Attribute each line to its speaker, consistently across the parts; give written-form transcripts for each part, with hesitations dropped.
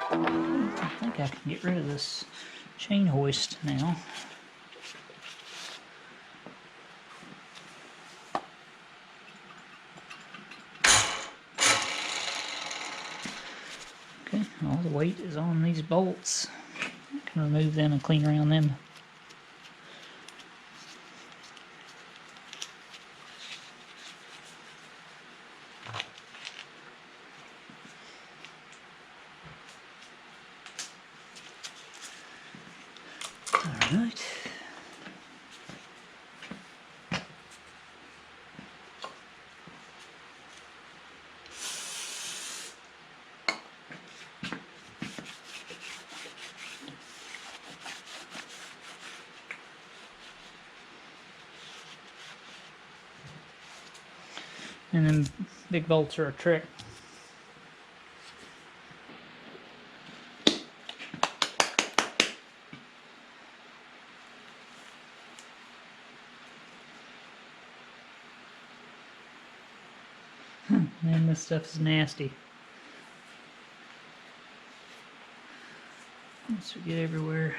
Speaker 1: I think I can get rid of this chain hoist now. Okay, all the weight is on these bolts. I can remove them and clean around them. Alright. And then big bolts are a trick. Man, this stuff is nasty. This will get everywhere.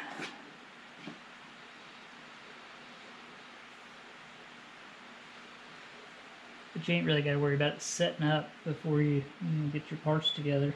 Speaker 1: But you ain't really got to worry about it setting up before you get your parts together.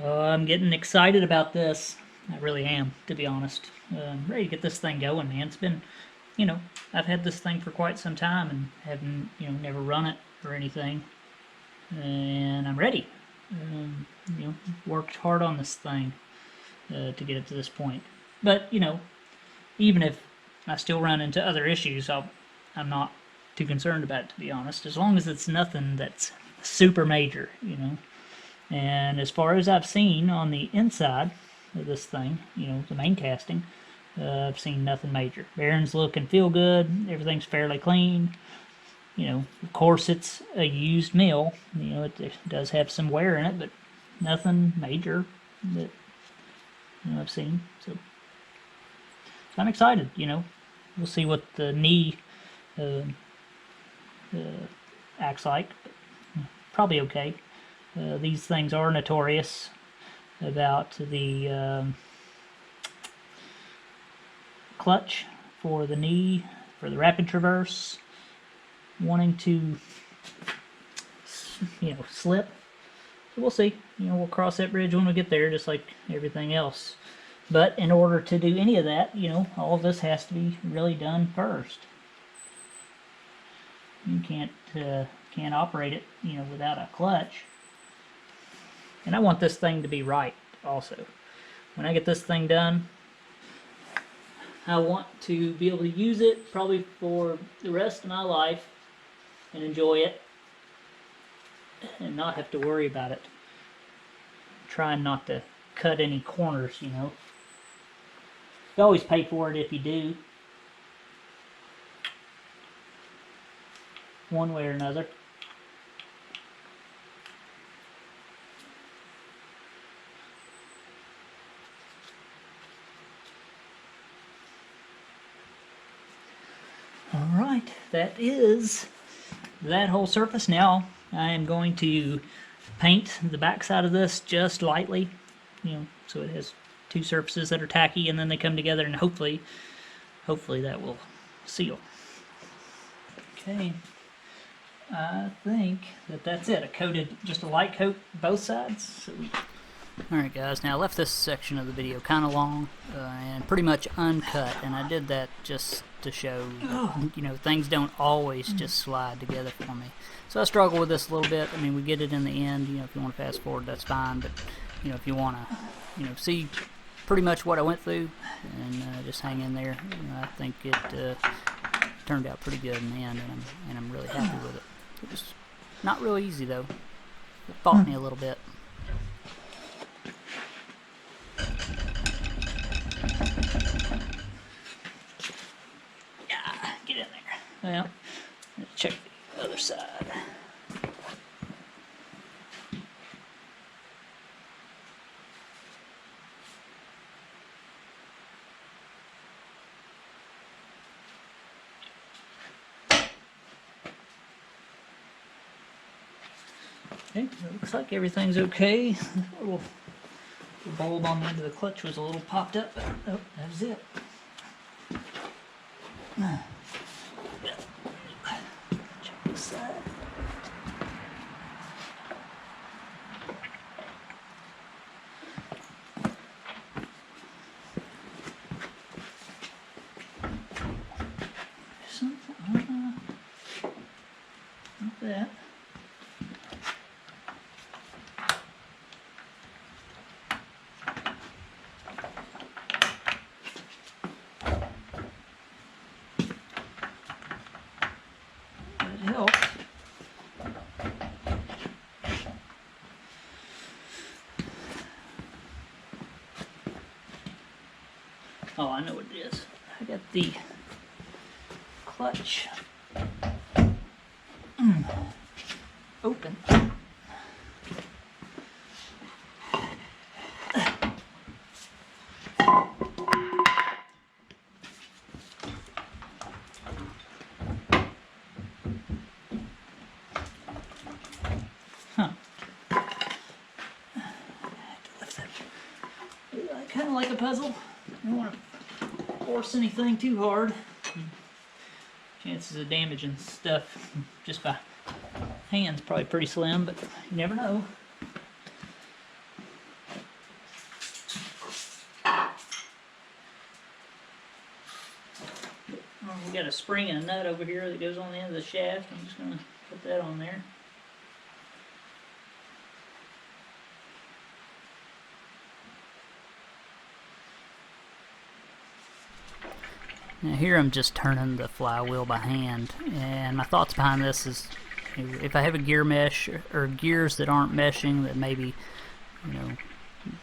Speaker 1: I'm getting excited about this. I really am, to be honest. I'm ready to get this thing going, man. It's been, I've had this thing for quite some time and haven't, never run it or anything. And I'm ready. Worked hard on this thing to get it to this point. But, even if I still run into other issues, I'm not too concerned about it, to be honest. As long as it's nothing that's super major, And as far as I've seen on the inside of this thing, the main casting, I've seen nothing major. Bearings look and feel good. Everything's fairly clean. Of course it's a used mill. It does have some wear in it, but nothing major that I've seen. So I'm excited. We'll see what the knee acts like. But probably okay. These things are notorious about the clutch for the knee, for the rapid traverse, wanting to, slip. So we'll see. We'll cross that bridge when we get there, just like everything else. But in order to do any of that, all of this has to be really done first. You can't operate it, without a clutch. And I want this thing to be right also. When I get this thing done, I want to be able to use it probably for the rest of my life and enjoy it and not have to worry about it. Trying not to cut any corners, You always pay for it if you do, one way or another. Alright, that is that whole surface. Now I am going to paint the back side of this just lightly, so it has two surfaces that are tacky and then they come together and hopefully that will seal. Okay, I think that's it. I coated just a light coat both sides. So alright guys, now I left this section of the video kind of long and pretty much uncut, and I did that just to show things don't always just slide together for me. So I struggle with this a little bit. I mean, we get it in the end. If you want to fast forward, that's fine, but if you want to see pretty much what I went through, and just hang in there. I think it turned out pretty good in the end, and I'm really happy with it. It was not real easy though. It fought me a little bit. Yeah, get in there. Well, let's check the other side. Okay, it looks like everything's okay. The little bulb on the end of the clutch was a little popped up, but oh, that was it. Check this side. Something, not that. Help. Oh, I know what it is. I got the clutch open. Huh. Kind of like a puzzle. You don't want to force anything too hard. Chances of damaging stuff just by hand's probably pretty slim, but you never know. We got a spring and a nut over here that goes on the end of the shaft. I'm just going to put that on there. Now here I'm just turning the flywheel by hand, and my thoughts behind this is, if I have a gear mesh or gears that aren't meshing, that maybe,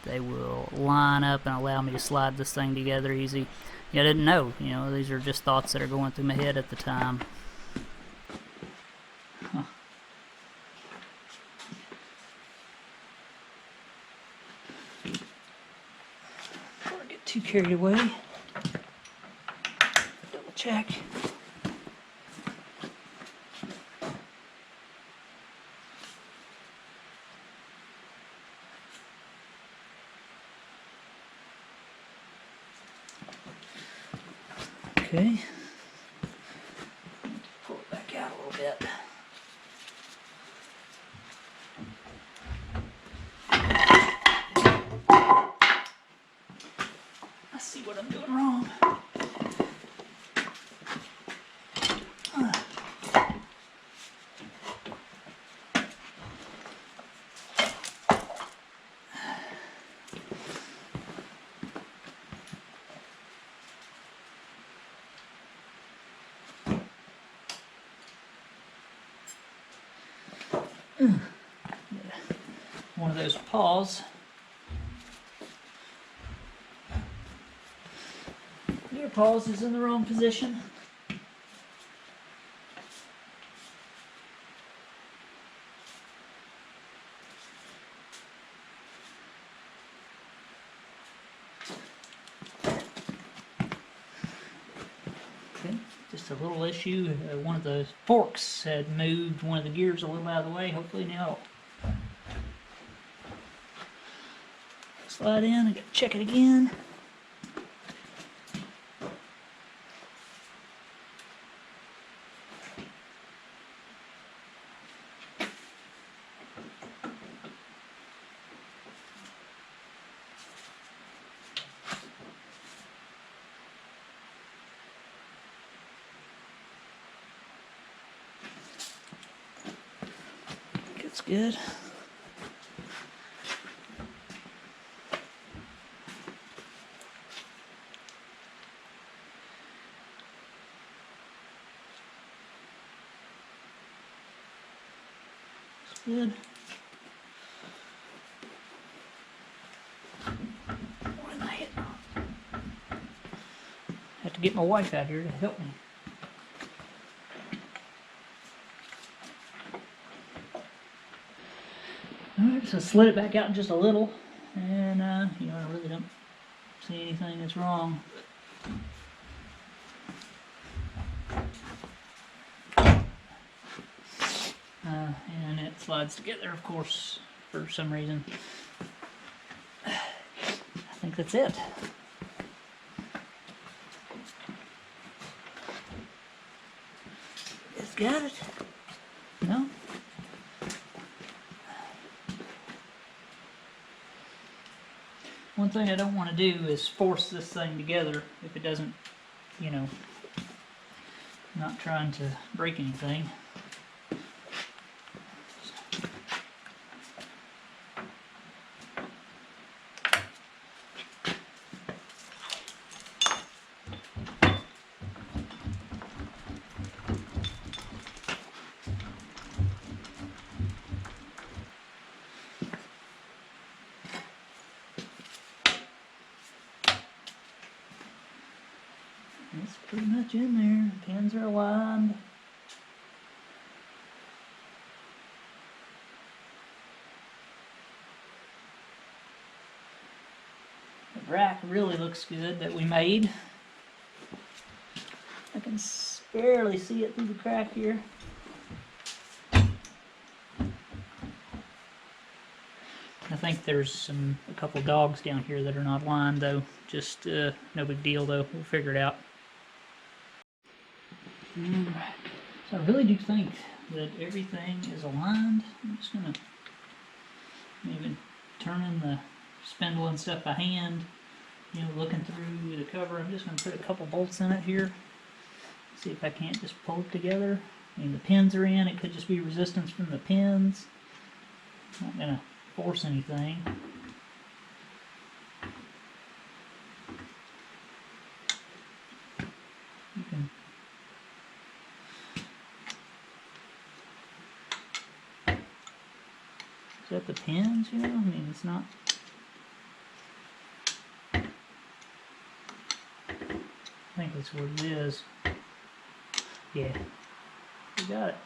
Speaker 1: they will line up and allow me to slide this thing together easy. I didn't know, these are just thoughts that are going through my head at the time. Huh. Before I get too carried away. Check. Okay. Pull it back out a little bit. I see what I'm doing wrong. One of those paws. Your paws is in the wrong position. Okay, just a little issue. One of the forks had moved one of the gears a little out of the way. Hopefully now slide in. I gotta check it again. It's good. good. What am I hitting on? Have to get my wife out here to help me. Alright, so slid it back out just a little, and you know, I really don't see anything that's wrong. And it slides together, of course, for some reason. I think that's it. It's got it. No? One thing I don't want to do is force this thing together if it doesn't, you know, not trying to break anything. It's pretty much in there. Pins are aligned. The rack really looks good that we made. I can barely see it through the crack here. I think there's a couple dogs down here that are not aligned though. Just no big deal though. We'll figure it out. Alright, so I really do think that everything is aligned. I'm just going to maybe turn in the spindle and stuff by hand, you know, looking through the cover. I'm just going to put a couple bolts in it here, see if I can't just pull it together. I mean, the pins are in, it could just be resistance from the pins. I'm not going to force anything. You can Is that the pins, you know? I mean, it's not... I think that's what it is. Yeah. We got it.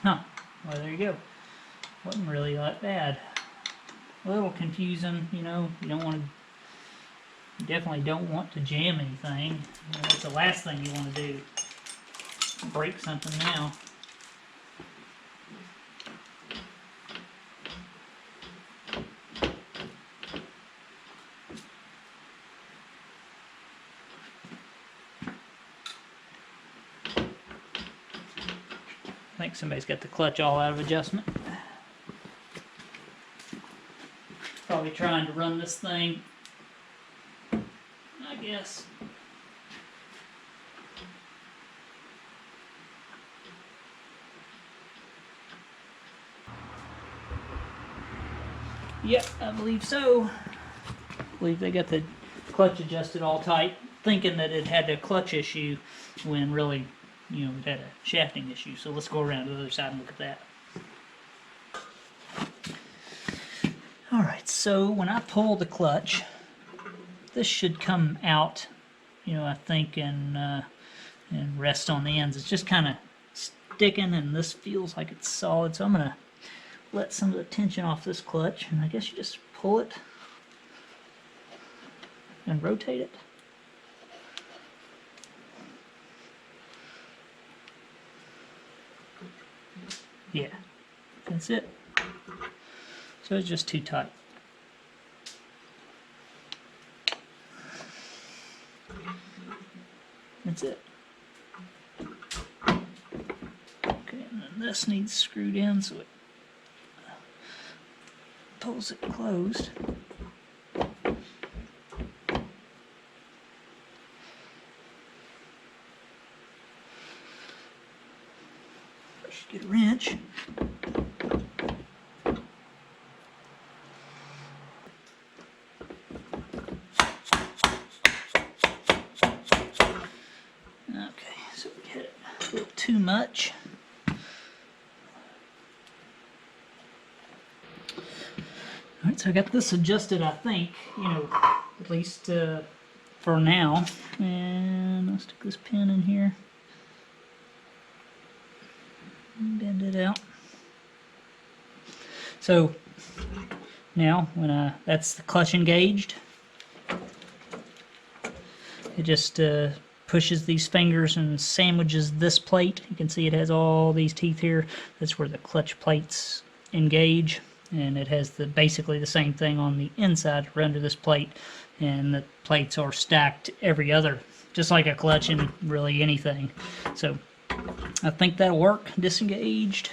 Speaker 1: Huh. Well, there you go. Wasn't really that bad. A little confusing, you know. You don't want to... You definitely don't want to jam anything. You know, that's the last thing you want to do. Break something now. I think somebody's got the clutch all out of adjustment. Probably trying to run this thing, I guess. Yep, I believe so. I believe they got the clutch adjusted all tight, thinking that it had a clutch issue when really, you know, it had a shafting issue. So let's go around to the other side and look at that. Alright, so when I pull the clutch, this should come out, you know, I think, and rest on the ends. It's just kind of sticking, and this feels like it's solid, so I'm going to let some of the tension off this clutch, and I guess you just pull it and rotate it. Yeah, that's it. So it's just too tight. That's it. Okay, and then this needs screwed in so it pulls it closed. First, get a wrench. too much. Alright, so I got this adjusted, I think, at least for now. And I'll stick this pin in here. Bend it out. So now when that's the clutch engaged, it just pushes these fingers and sandwiches this plate. You can see it has all these teeth here. That's where the clutch plates engage, and it has basically the same thing on the inside under this plate, and the plates are stacked every other, just like a clutch in really anything. So I think that'll work. Disengaged,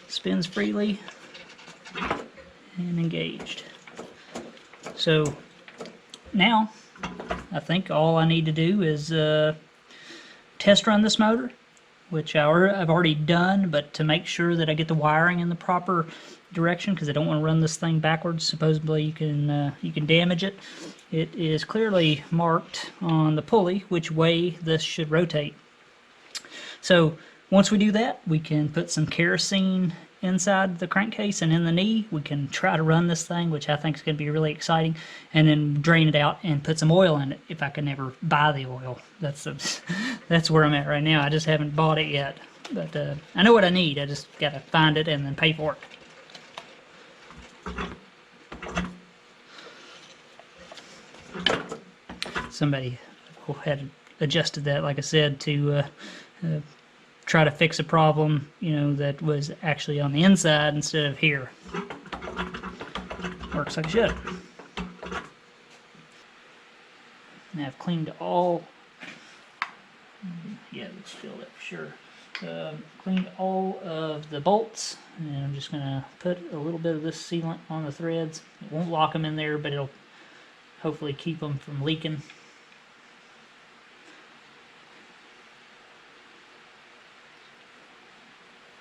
Speaker 1: spins freely, and engaged. So now I think all I need to do is test run this motor, which I've already done, but to make sure that I get the wiring in the proper direction, because I don't want to run this thing backwards. Supposedly you can damage it. It is clearly marked on the pulley which way this should rotate. So once we do that, we can put some kerosene inside the crankcase and in the knee. We can try to run this thing, which I think is going to be really exciting, and then drain it out and put some oil in it if I can ever buy the oil. That's where I'm at right now. I just haven't bought it yet, but I know what I need. I just got to find it and then pay for it. Somebody had adjusted that, like I said, to try to fix a problem, that was actually on the inside instead of here. Works like it should. And I've cleaned all, yeah, it's filled up for sure. Cleaned all of the bolts, and I'm just gonna put a little bit of this sealant on the threads. It won't lock them in there, but it'll hopefully keep them from leaking.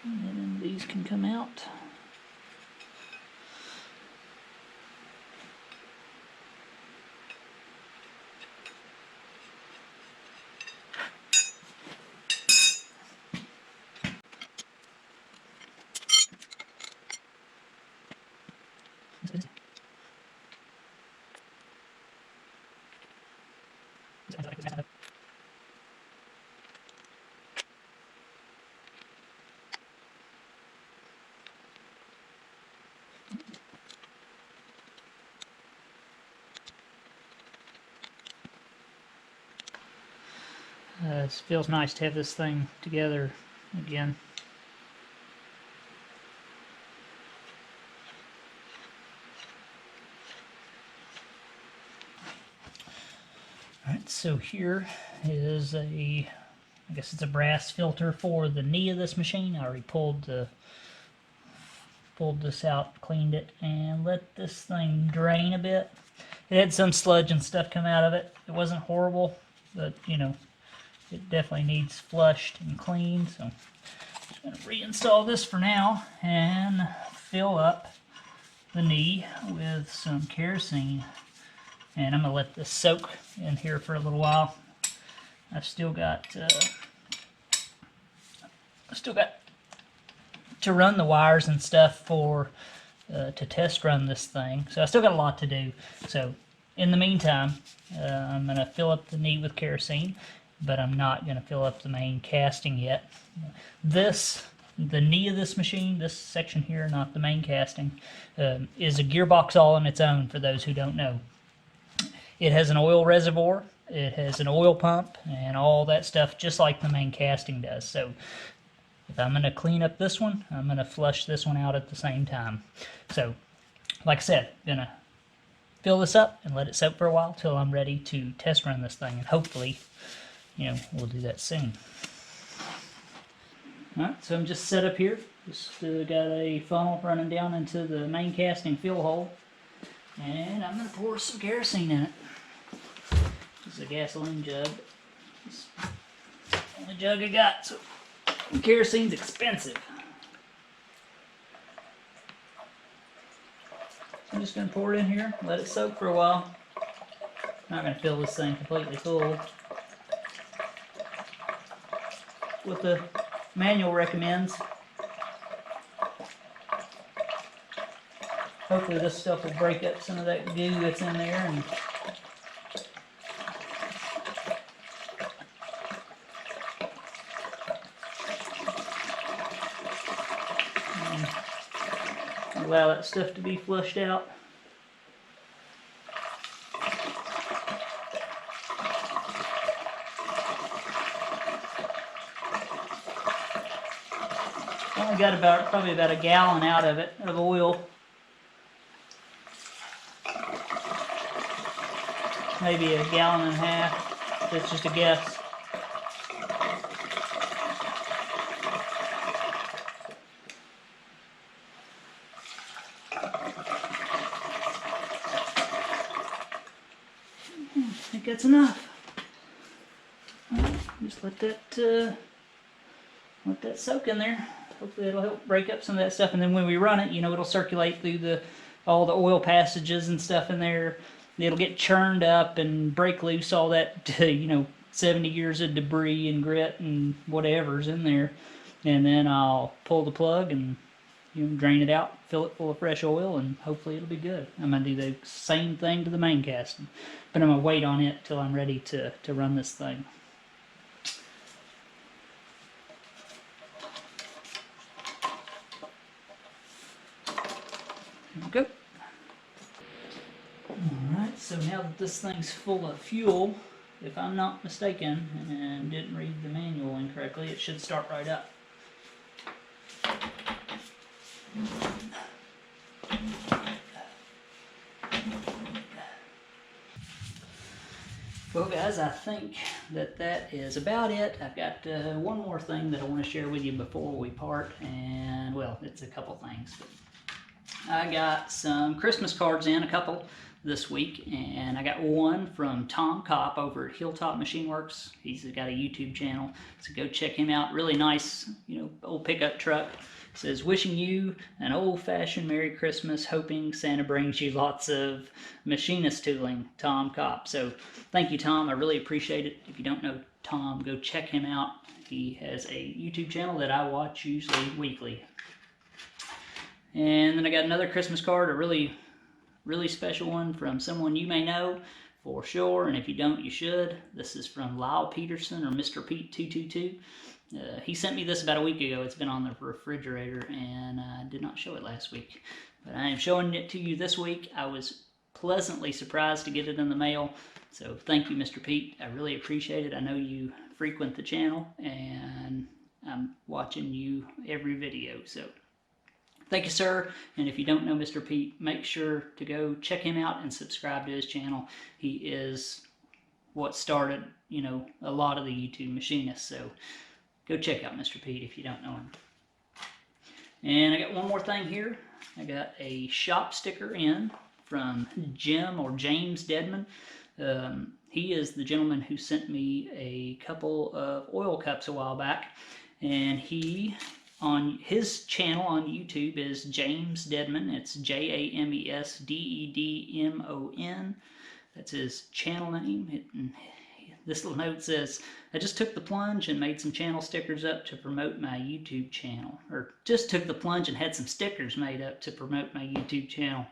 Speaker 1: And then these can come out. It feels nice to have this thing together again. Alright, so here is I guess it's a brass filter for the knee of this machine. I already pulled this out, cleaned it, and let this thing drain a bit. It had some sludge and stuff come out of it. It wasn't horrible, but it definitely needs flushed and cleaned. So I'm just going to reinstall this for now and fill up the knee with some kerosene. And I'm going to let this soak in here for a little while. I've still got to run the wires and stuff for to test run this thing. So I still got a lot to do. So in the meantime, I'm going to fill up the knee with kerosene, but I'm not going to fill up the main casting yet. The knee of this machine, this section here, not the main casting, is a gearbox all on its own, for those who don't know. It has an oil reservoir, it has an oil pump, and all that stuff, just like the main casting does. So if I'm going to clean up this one, I'm going to flush this one out at the same time. So, like I said, I'm going to fill this up and let it soak for a while till I'm ready to test run this thing, and hopefully, we'll do that soon. Alright, so I'm just set up here. Just got a funnel running down into the main casting fill hole, and I'm going to pour some kerosene in it. This is a gasoline jug. It's the only jug I got, so kerosene's expensive. I'm just going to pour it in here, let it soak for a while. I'm not going to fill this thing completely full. what the manual recommends. Hopefully this stuff will break up some of that goo that's in there. And allow that stuff to be flushed out. Only got probably about a gallon out of it, of oil. Maybe a gallon and a half. That's just a guess. I think that's enough. Just let that soak in there. Hopefully it'll help break up some of that stuff, and then when we run it, you know, it'll circulate through all the oil passages and stuff in there. It'll get churned up and break loose all that, you know, 70 years of debris and grit and whatever's in there. And then I'll pull the plug and, you know, drain it out, fill it full of fresh oil, and hopefully it'll be good. I'm going to do the same thing to the main casting, but I'm going to wait on it till I'm ready to run this thing. Go. Alright, so now that this thing's full of fuel, if I'm not mistaken and didn't read the manual incorrectly, it should start right up. Well guys, I think that is about it. I've got one more thing that I want to share with you before we part, and well, it's a couple things. But I got some Christmas cards in, a couple this week, and I got one from Tom Kopp over at Hilltop Machine Works. He's got a YouTube channel, so go check him out. Really nice, you know, old pickup truck. It says, wishing you an old-fashioned Merry Christmas, hoping Santa brings you lots of machinist tooling, Tom Kopp. So thank you, Tom. I really appreciate it. If you don't know Tom, go check him out. He has a YouTube channel that I watch usually weekly. And then I got another Christmas card, a really special one from someone you may know for sure, and if you don't, you should. This is from Lyle Peterson, or Mr. Pete 222. He sent me this about a week ago. It's been on the refrigerator, and I did not show it last week. But I am showing it to you this week. I was pleasantly surprised to get it in the mail, so thank you, Mr. Pete. I really appreciate it. I know you frequent the channel, and I'm watching you every video, so thank you, sir. And if you don't know Mr. Pete, make sure to go check him out and subscribe to his channel. He is what started, you know, a lot of the YouTube machinists. So go check out Mr. Pete if you don't know him. And I got one more thing here. I got a shop sticker in from Jim or James Deadman. He is the gentleman who sent me a couple of oil cups a while back. And he, on his channel on YouTube, is James Deadman. It's JamesDeddmon. That's his channel name. This little note says, I just took the plunge and made some channel stickers up to promote my YouTube channel. Or just took the plunge and had some stickers made up to promote my YouTube channel.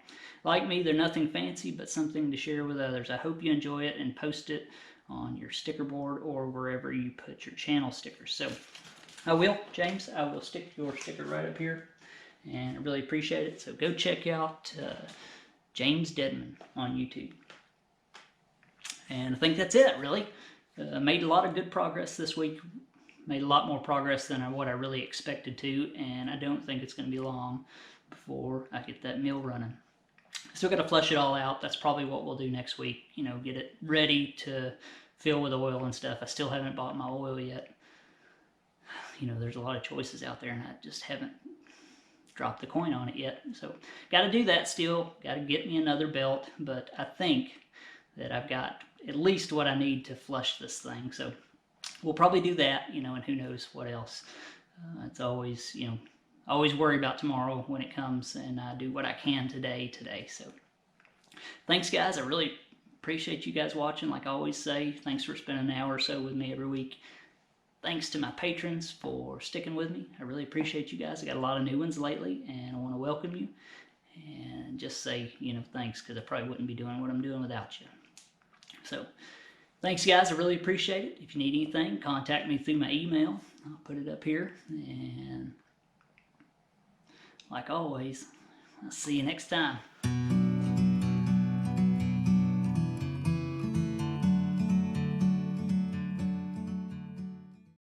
Speaker 1: Like me, they're nothing fancy, but something to share with others. I hope you enjoy it and post it on your sticker board or wherever you put your channel stickers. So I will, James, I will stick your sticker right up here, and I really appreciate it. So go check out James Deadman on YouTube. And I think that's it, really. Made a lot of good progress this week. Made a lot more progress than what I really expected to, and I don't think it's going to be long before I get that mill running. Still got to flush it all out. That's probably what we'll do next week. You know, get it ready to fill with oil and stuff. I still haven't bought my oil yet. You know, there's a lot of choices out there, and I just haven't dropped the coin on it yet. So, got to do that still. Got to get me another belt, but I think that I've got at least what I need to flush this thing. So, we'll probably do that, you know, and who knows what else. It's always, you know, always worry about tomorrow when it comes, and I do what I can today. So, thanks, guys. I really appreciate you guys watching. Like I always say, thanks for spending an hour or so with me every week. thanks to my patrons for sticking with me. I really appreciate you guys. I got a lot of new ones lately, and I want to welcome you and just say, thanks, because I probably wouldn't be doing what I'm doing without you. So, thanks, guys. I really appreciate it. If you need anything, contact me through my email. I'll put it up here. And like always, I'll see you next time.